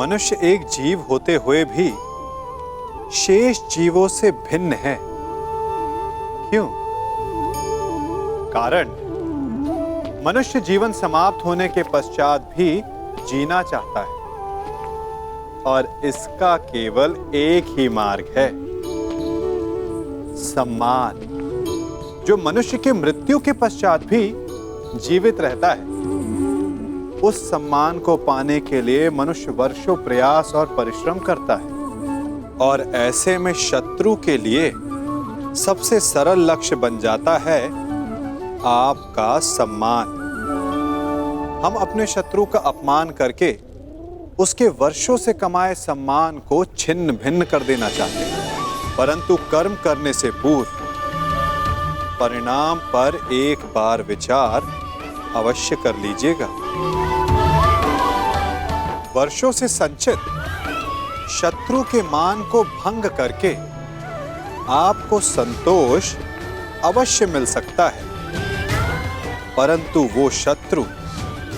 मनुष्य एक जीव होते हुए भी शेष जीवों से भिन्न है। क्यों? कारण मनुष्य जीवन समाप्त होने के पश्चात भी जीना चाहता है और इसका केवल एक ही मार्ग है, सम्मान, जो मनुष्य के मृत्यु के पश्चात भी जीवित रहता है। उस सम्मान को पाने के लिए मनुष्य वर्षों प्रयास और परिश्रम करता है और ऐसे में शत्रु के लिए सबसे सरल लक्ष्य बन जाता है आपका सम्मान। हम अपने शत्रु का अपमान करके उसके वर्षों से कमाए सम्मान को छिन्न भिन्न कर देना चाहते हैं, परंतु कर्म करने से पूर्व परिणाम पर एक बार विचार अवश्य कर लीजिएगा। वर्षों से संचित शत्रु के मान को भंग करके आपको संतोष अवश्य मिल सकता है, परंतु वो शत्रु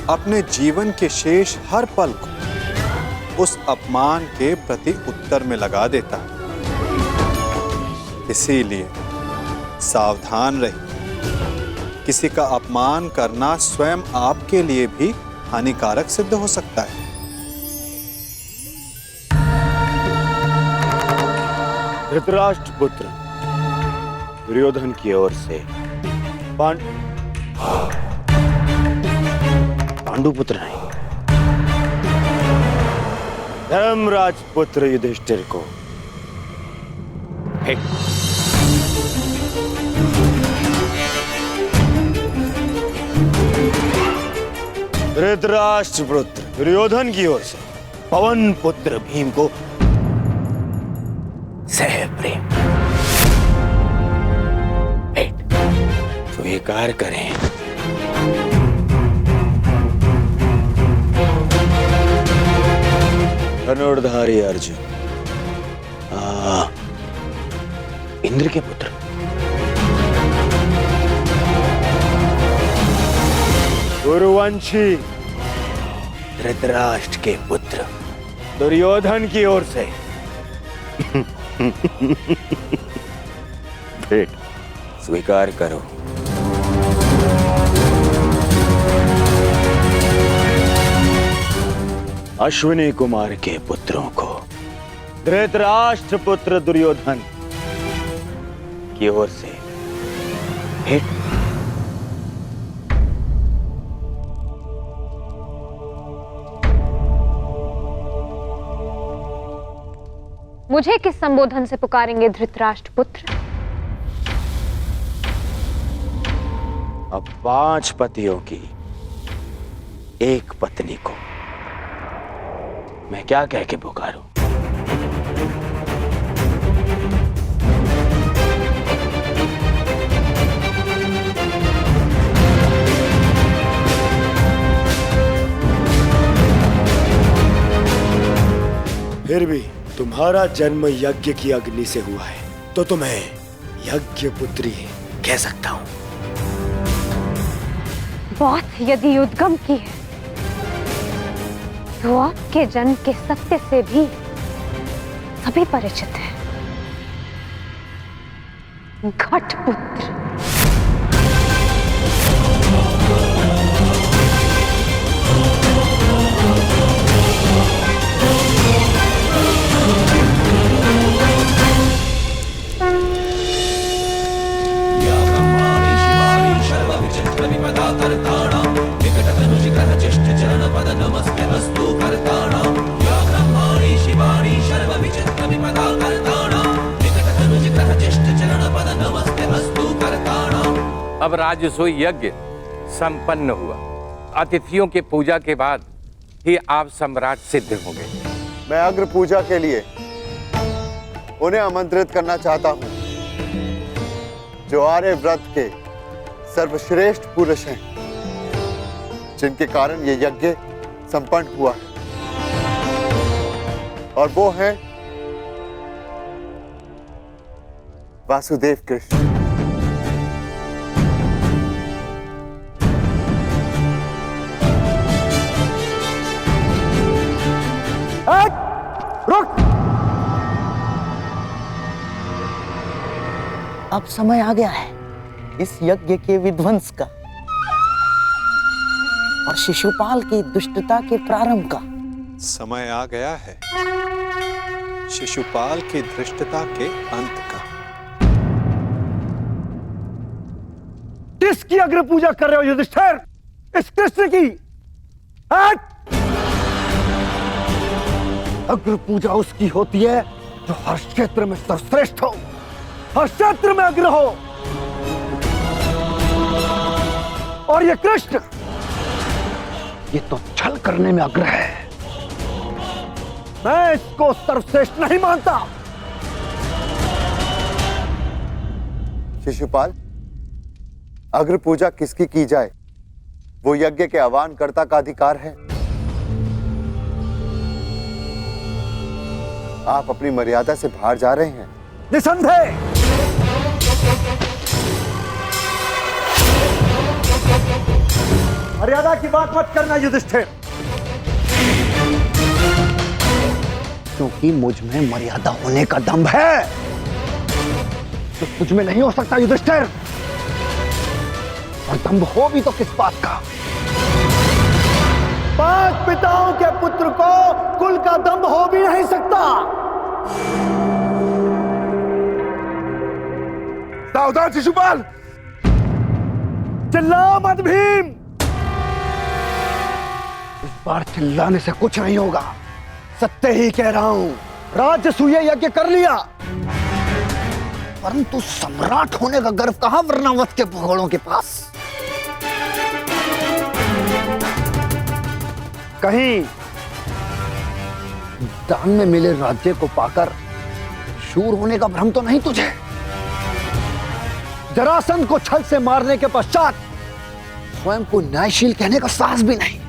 अपने जीवन के शेष हर पल को उस अपमान के प्रति उत्तर में लगा देता है। इसीलिए सावधान रहिए। किसी का अपमान करना स्वयं आपके लिए भी हानिकारक सिद्ध हो सकता है। धृतराष्ट्र पुत्र दुर्योधन की ओर से पांडु पुत्र नहीं, धर्मराज पुत्र युधिष्ठिर को धृतराष्ट्र पुत्र दुर्योधन की ओर से पवन पुत्र भीम को सह प्रेम भेंट स्वीकार करें। धनुर्धारी अर्जुन, इंद्र के पुत्र, गुरुवंशी धृतराष्ट्र के पुत्र दुर्योधन की ओर से भेंट स्वीकार करो। अश्विनी कुमार के पुत्रों को धृतराष्ट्र पुत्र दुर्योधन की ओर से भेंट। मुझे किस संबोधन से पुकारेंगे धृतराष्ट्र पुत्र? अब 5 पतियों की एक पत्नी को मैं क्या कह के पुकारूं? फिर भी तुम्हारा जन्म यज्ञ की अग्नि से हुआ है तो तुम्हें यज्ञ पुत्री कह सकता हूं। बात यदि उद्गम की है तो आपके जन्म के सत्य से भी सभी परिचित हैं। घटपुत्र। अब राजसूय यज्ञ संपन्न हुआ। अतिथियों के पूजा के बाद ही आप सम्राट सिद्ध होंगे। मैं अग्र पूजा के लिए उन्हें आमंत्रित करना चाहता हूं जो आर्य व्रत के सर्वश्रेष्ठ पुरुष हैं, जिनके कारण ये यज्ञ संपन्न हुआ है, और वो हैं वासुदेव कृष्ण। अब समय आ गया है इस यज्ञ के विध्वंस का और शिशुपाल की दुष्टता के प्रारंभ का। समय आ गया है शिशुपाल की धृष्टता के अंत का। किसकी अग्र पूजा कर रहे हो युधिष्ठिर? इस कृष्ण की? हट! अग्र पूजा उसकी होती है जो हर क्षेत्र में सर्वश्रेष्ठ हो, हर क्षेत्र में अग्र हो। और ये कृष्ण, ये तो छल करने में अग्र है। मैं इसको सर्वश्रेष्ठ नहीं मानता। शिशुपाल, अग्र पूजा किसकी की जाए वो यज्ञ के आह्वानकर्ता का अधिकार है। आप अपनी मर्यादा से बाहर जा रहे हैं। निसंदेह मर्यादा की बात मत करना युधिष्ठिर, क्योंकि मुझ में मर्यादा होने का दम्भ है तो तुझ में नहीं हो सकता युधिष्ठिर। और दम्भ हो भी तो किस बात का? 5 पिताओं के पुत्र को कुल का दम्भ हो भी नहीं सकता। सावधान शिशुपाल, चिल्ला मत भीम। इस बार चिल्लाने से कुछ नहीं होगा, सत्य ही कह रहा हूं। राजसूय यज्ञ कर लिया, परंतु सम्राट होने का गर्व कहां वर्णावत के भगोड़ों के पास। कहीं दान में मिले राज्य को पाकर शूर होने का भ्रम तो नहीं तुझे? जरासंध को छल से मारने के पश्चात स्वयं को न्यायशील कहने का साहस भी नहीं।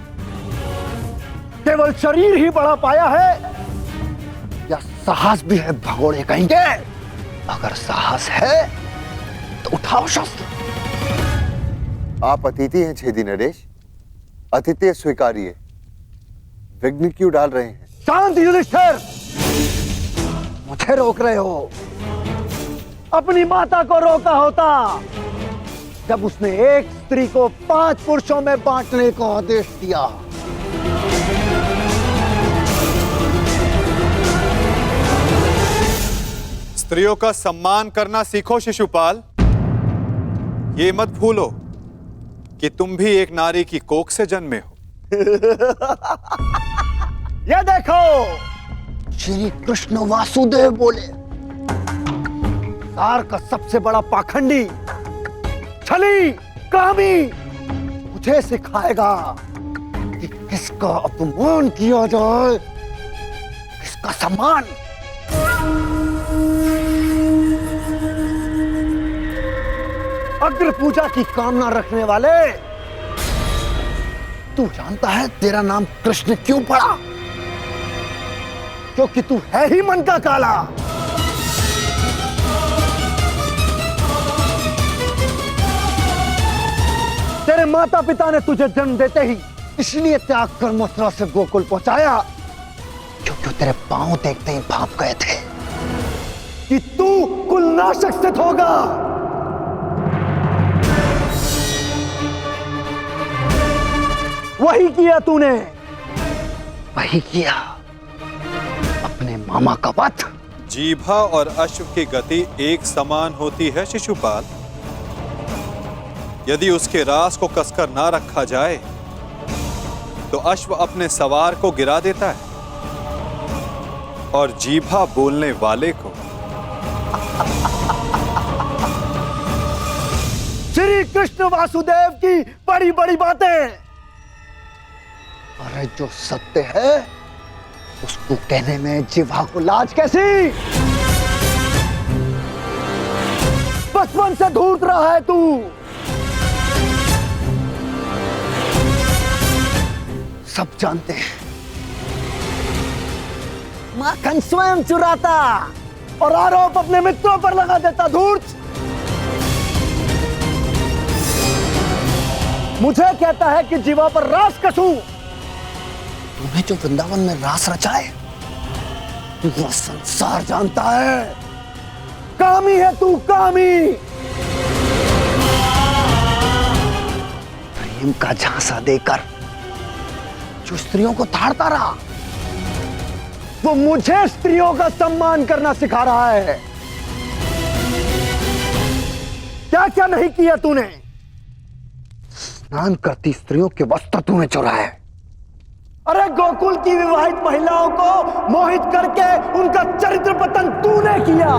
केवल शरीर ही बड़ा पाया है या साहस भी है भगोड़े कहेंगे? अगर साहस है तो उठाओ शस्त्र। आप अतिथि हैं छेदी नरेश, अतिथि स्वीकारिए। विघ्न क्यों डाल रहे हैं? शांत युधिष्ठिर, मुझे रोक रहे हो। अपनी माता को रोका होता जब उसने एक स्त्री को 5 पुरुषों में बांटने का आदेश दिया। स्त्रियों का सम्मान करना सीखो शिशुपाल। ये मत भूलो कि तुम भी एक नारी की कोख से जन्मे हो। ये देखो, श्री कृष्ण वासुदेव बोले, सार का सबसे बड़ा पाखंडी, छली, कामी मुझे सिखाएगा कि किसका अपमान किया जाए, किसका सम्मान। अग्र पूजा की कामना रखने वाले, तू जानता है तेरा नाम कृष्ण क्यों पड़ा? क्योंकि तू है ही मन का काला। तेरे माता पिता ने तुझे जन्म देते ही इसलिए त्याग कर मथुरा से गोकुल पहुंचाया क्योंकि तेरे पांव देखते ही भाप गए थे कि तू कुलनाशक सिद्ध होगा। वही किया तूने, वही किया, अपने मामा का वध। जीभा और अश्व की गति एक समान होती है शिशुपाल। यदि उसके रास को कसकर ना रखा जाए तो अश्व अपने सवार को गिरा देता है और जीभा बोलने वाले को। श्री कृष्ण वासुदेव की बड़ी बड़ी बातें, अरे जो सत्य है उसको कहने में जीवा को लाज कैसी? बचपन से धूर्त रहा है तू। सब जानते हैं माखन स्वयं चुराता और आरोप अपने मित्रों पर लगा देता। धूर्त मुझे कहता है कि जीवा पर रास कसूं। तुम्हें जो वृंदावन में रास रचा है वो संसार जानता है। कामी है तू, कामी। प्रेम का झांसा देकर जो स्त्रियों को ताड़ता रहा, वो मुझे स्त्रियों का सम्मान करना सिखा रहा है। क्या क्या नहीं किया तूने? स्नान करती स्त्रियों के वस्त्र तूने चुराए। अरे गोकुल की विवाहित महिलाओं को मोहित करके उनका चरित्र पतन तूने किया।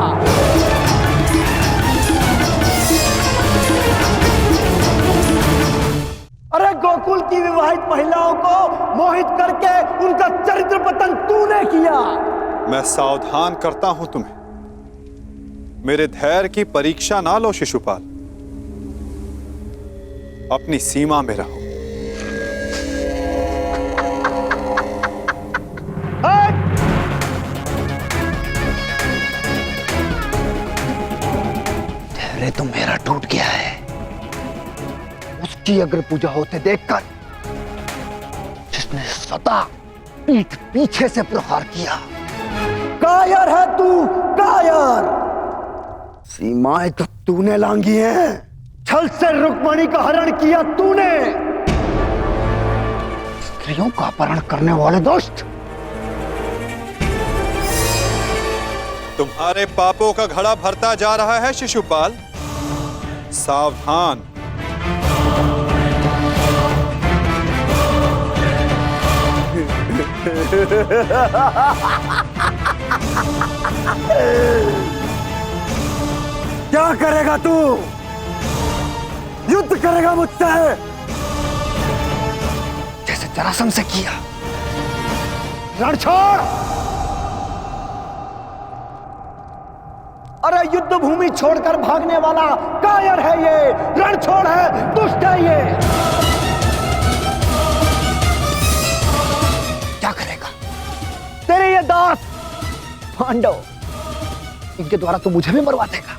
अरे गोकुल की विवाहित महिलाओं को मोहित करके उनका चरित्र पतन तूने किया। मैं सावधान करता हूं तुम्हें, मेरे धैर्य की परीक्षा ना लो शिशुपाल, अपनी सीमा में रहो। धैर्य तो मेरा टूट गया है। उसकी अग्र पूजा होते देखकर जिसने सदा पीठ पीछे से प्रहार किया, कायर है तू, कायर। सीमाएं तो तूने लांघी हैं, छल से रुक्मणी का हरण किया तूने। स्त्रियों का अपहरण करने वाले दुष्ट, तुम्हारे पापों का घड़ा भरता जा रहा है शिशुपाल, सावधान। क्या करेगा तू? युद्ध करेगा मुझसे जैसे जरासंध से किया? रण छोड़। अरे युद्ध भूमि छोड़कर भागने वाला कायर है ये, रण छोड़ है, दुष्ट है ये। क्या करेगा तेरे ये दास पांडव? इनके द्वारा तू मुझे भी मरवा देगा।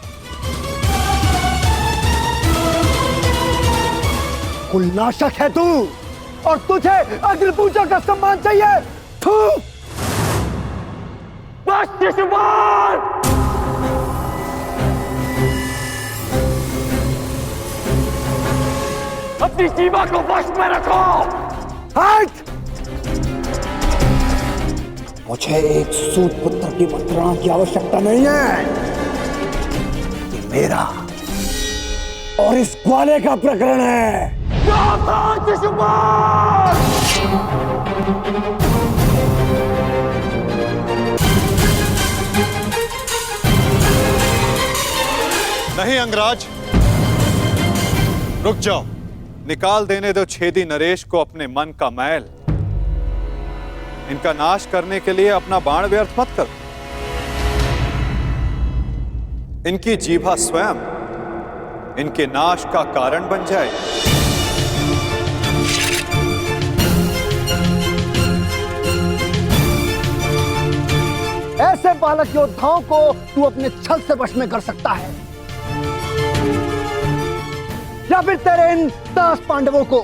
कुलनाशक है तू, और तुझे अग्नि पूजा का सम्मान चाहिए। थू। बस शिशुपाल। अपनी सीमा को वश में रखो। हट। मुझे एक सूत पुत्र की मंत्रणा की आवश्यकता नहीं है। ये मेरा और इस ग्वाले का प्रकरण है। नहीं अंगराज, रुक जाओ। निकाल देने दो छेदी नरेश को अपने मन का मैल। इनका नाश करने के लिए अपना बाण व्यर्थ मत करो। इनकी जीभा स्वयं इनके नाश का कारण बन जाए। ऐसे बालक योद्धाओं को तू अपने छल से वश में कर सकता है, या फिर तेरे इन दास पांडवों को।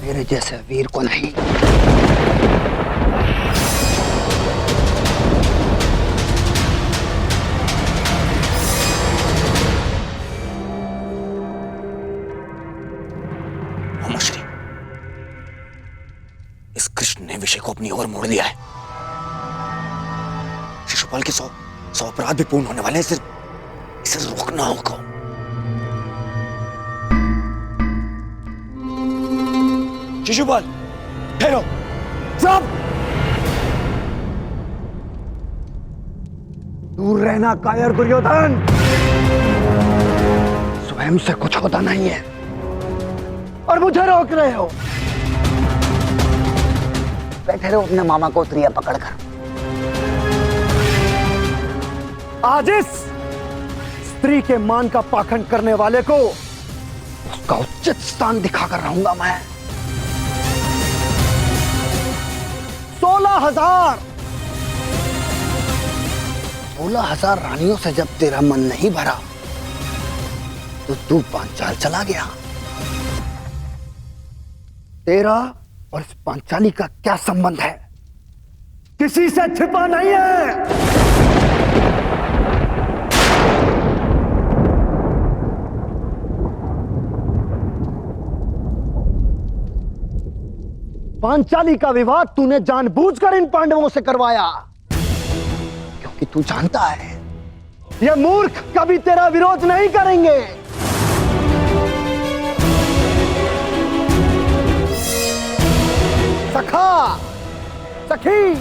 मेरे जैसे वीर को नहीं। श्री, इस कृष्ण ने विषय को अपनी ओर मोड़ लिया है। शिशुपाल के 100 अपराध भी पूर्ण होने वाले हैं। इसे रोकना होगा। शिशुपाल, ठहरो। चुप। दूर रहना कायर दुर्योधन। स्वयं से कुछ होता नहीं है और मुझे रोक रहे हो। बैठे रहो अपने मामा को त्रिया पकड़कर। आज इस स्त्री के मान का पाखंड करने वाले को उसका उचित स्थान दिखाकर रहूंगा मैं। 16,000 रानियों से जब तेरा मन नहीं भरा तो तू पांचाल चला गया। तेरा और इस पांचाली का क्या संबंध है? किसी से छिपा नहीं है। पांचाली का विवाह तूने जानबूझकर इन पांडवों से करवाया, क्योंकि तू जानता है ये मूर्ख कभी तेरा विरोध नहीं करेंगे। सखा सखी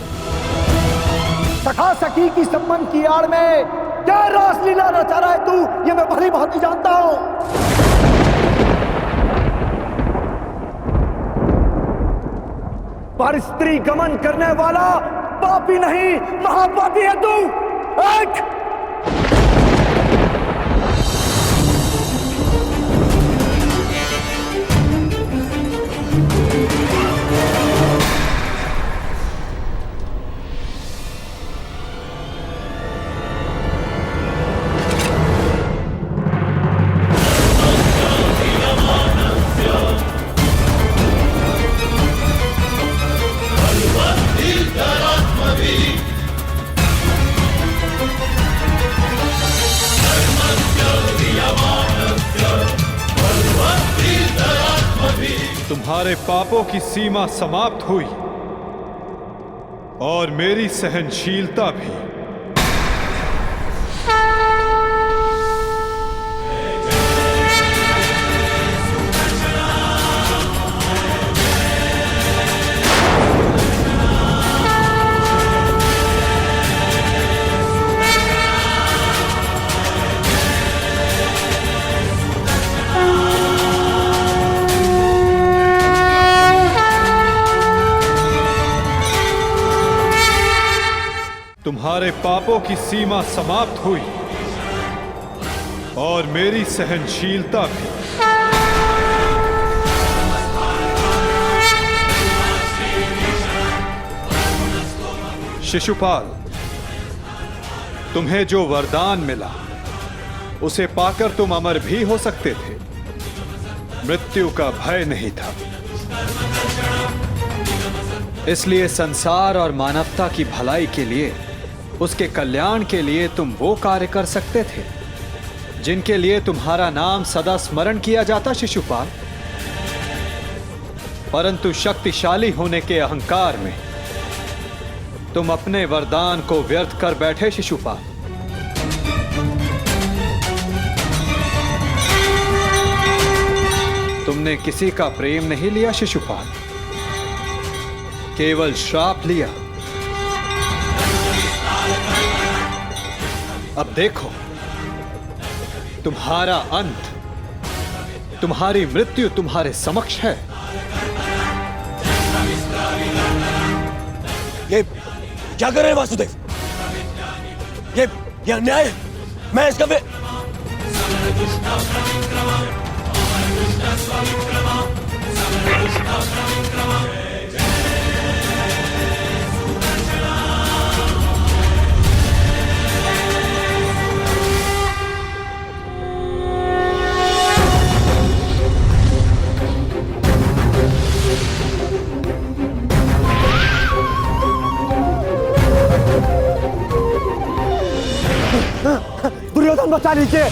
सखा सखी की संबंध की आड़ में क्या रासलीला रचा रहा है तू, ये मैं भली भांति जानता हूं। पर स्त्री गमन करने वाला पापी नहीं, महापापी है तू। एक तुम्हारे पापों की सीमा समाप्त हुई और मेरी सहनशीलता भी। तुम्हारे पापों की सीमा समाप्त हुई और मेरी सहनशीलता भी। शिशुपाल, तुम्हें जो वरदान मिला उसे पाकर तुम अमर भी हो सकते थे, मृत्यु का भय नहीं था। इसलिए संसार और मानवता की भलाई के लिए, उसके कल्याण के लिए तुम वो कार्य कर सकते थे जिनके लिए तुम्हारा नाम सदा स्मरण किया जाता शिशुपाल। परंतु शक्तिशाली होने के अहंकार में तुम अपने वरदान को व्यर्थ कर बैठे शिशुपाल। तुमने किसी का प्रेम नहीं लिया शिशुपाल, केवल श्राप लिया। अब देखो, तुम्हारा अंत, तुम्हारी मृत्यु तुम्हारे समक्ष है। ये क्या कर रहे हैं वासुदेव? ये अन्याय है। मैं इसका दुर्योधन बचा लीजिए।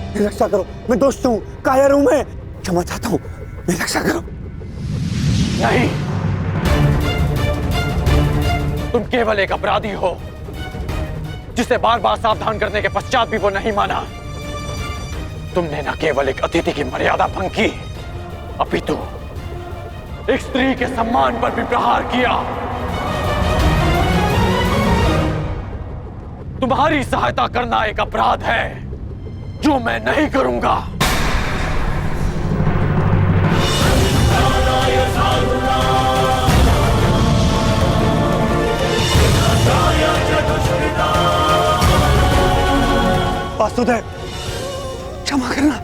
मेरी रक्षा करो, मैं दोस्त हूँ, कायर हूँ, मैं क्षमा चाहता हूँ, मेरी रक्षा करो। नहीं, तुम केवल एक अपराधी हो जिसे बार बार सावधान करने के पश्चात भी वो नहीं माना। तुमने न केवल एक अतिथि की मर्यादा भंग की, अपितु एक स्त्री के सम्मान पर भी प्रहार किया। तुम्हारी सहायता करना एक अपराध है जो मैं नहीं करूंगा। वासुदेव, क्षमा करना।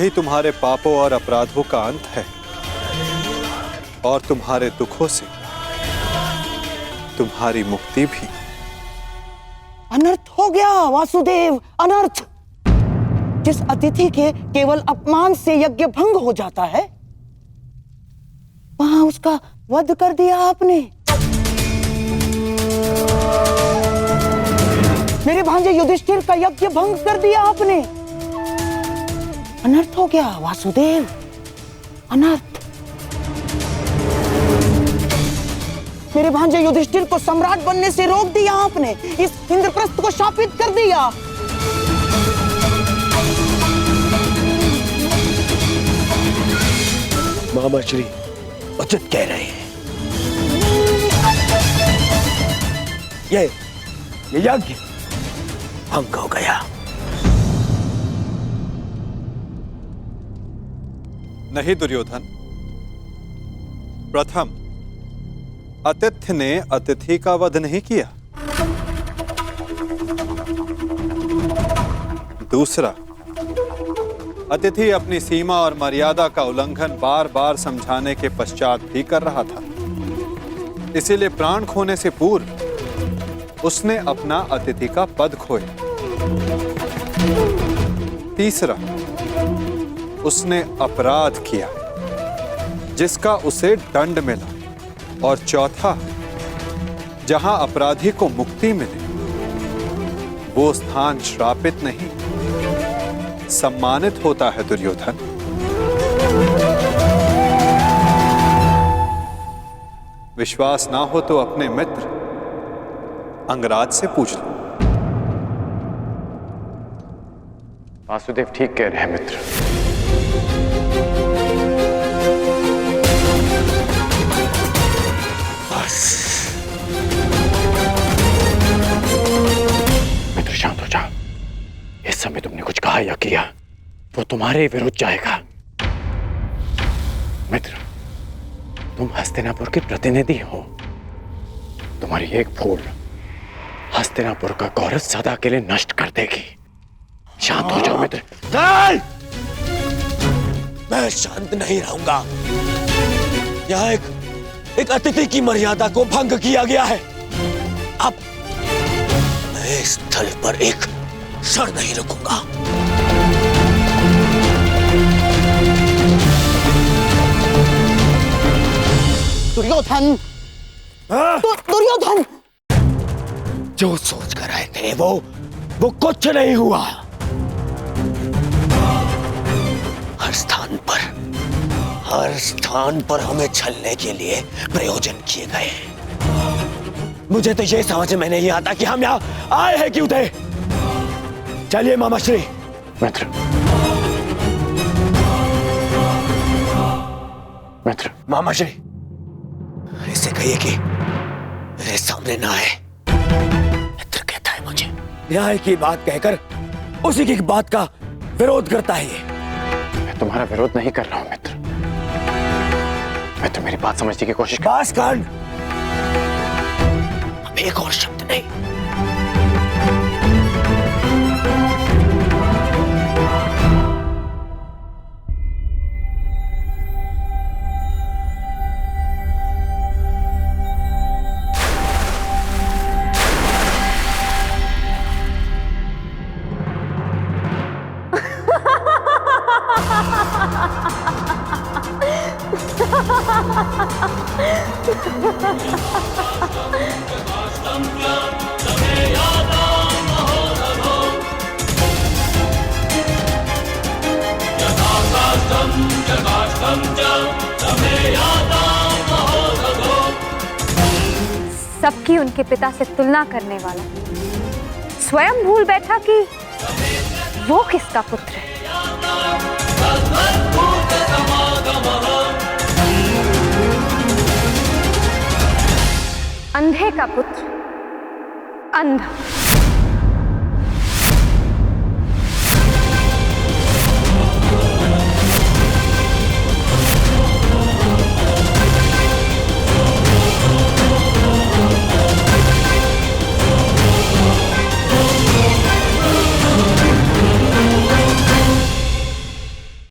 यही तुम्हारे पापों और अपराधों का अंत है, और तुम्हारे दुखों से तुम्हारी मुक्ति भी। अनर्थ हो गया वासुदेव, अनर्थ। जिस अतिथि के केवल अपमान से यज्ञ भंग हो जाता है, वहां उसका वध कर दिया आपने। मेरे भांजे युधिष्ठिर का यज्ञ भंग कर दिया आपने। अनर्थ हो गया वासुदेव, अनर्थ। मेरे भांजे युधिष्ठिर को सम्राट बनने से रोक दिया आपने, इस इंद्रप्रस्थ को शापित कर दिया। मामा श्री उचित कह रहे हैं। ये यज्ञ भंग हो गया। नहीं दुर्योधन, प्रथम आतिथ्य ने अतिथि का वध नहीं किया। दूसरा, अतिथि अपनी सीमा और मर्यादा का उल्लंघन बार बार समझाने के पश्चात भी कर रहा था, इसीलिए प्राण खोने से पूर्व उसने अपना अतिथि का पद खोया। तीसरा, उसने अपराध किया जिसका उसे दंड मिला। और चौथा, जहां अपराधी को मुक्ति मिले वो स्थान श्रापित नहीं, सम्मानित होता है दुर्योधन। विश्वास ना हो तो अपने मित्र अंगराज से पूछ लो। वासुदेव ठीक कह रहे हैं मित्र। मित्र शांत हो जाओ। इस समय तुमने कुछ कहा या किया वो तुम्हारे विरुद्ध जाएगा। मित्र, तुम हस्तिनापुर के प्रतिनिधि हो। तुम्हारी एक भूल हस्तिनापुर का गौरव सदा के लिए नष्ट कर देगी। शांत हो जाओ मित्र। मैं शांत नहीं रहूंगा। यहाँ एक अतिथि की मर्यादा को भंग किया गया है। अब मैं इस स्थल पर एक क्षण नहीं रुकूंगा। दुर्योधन, दुर्योधन, जो सोच कर आए थे वो कुछ नहीं हुआ। हर स्थान पर हमें छलने के लिए प्रयोजन किए गए। मुझे तो ये समझ में नहीं आता कि हम यहाँ आए हैं क्यों थे। चलिए मामाश्री। मित्र, मित्र, मामाश्री इसे कहिए कि मेरे सामने ना आए। मित्र कहता है मुझे न्याय की बात कहकर उसी की बात का विरोध करता है ये। मैं तुम्हारा विरोध नहीं कर रहा हूं मित्र। मैं तो मेरी बात समझने की कोशिश बस कर। अब एक और शब्द नहीं। सबकी उनके पिता से तुलना करने वाला स्वयं भूल बैठा कि वो किसका पुत्र है। अंधे का पुत्र अंधा।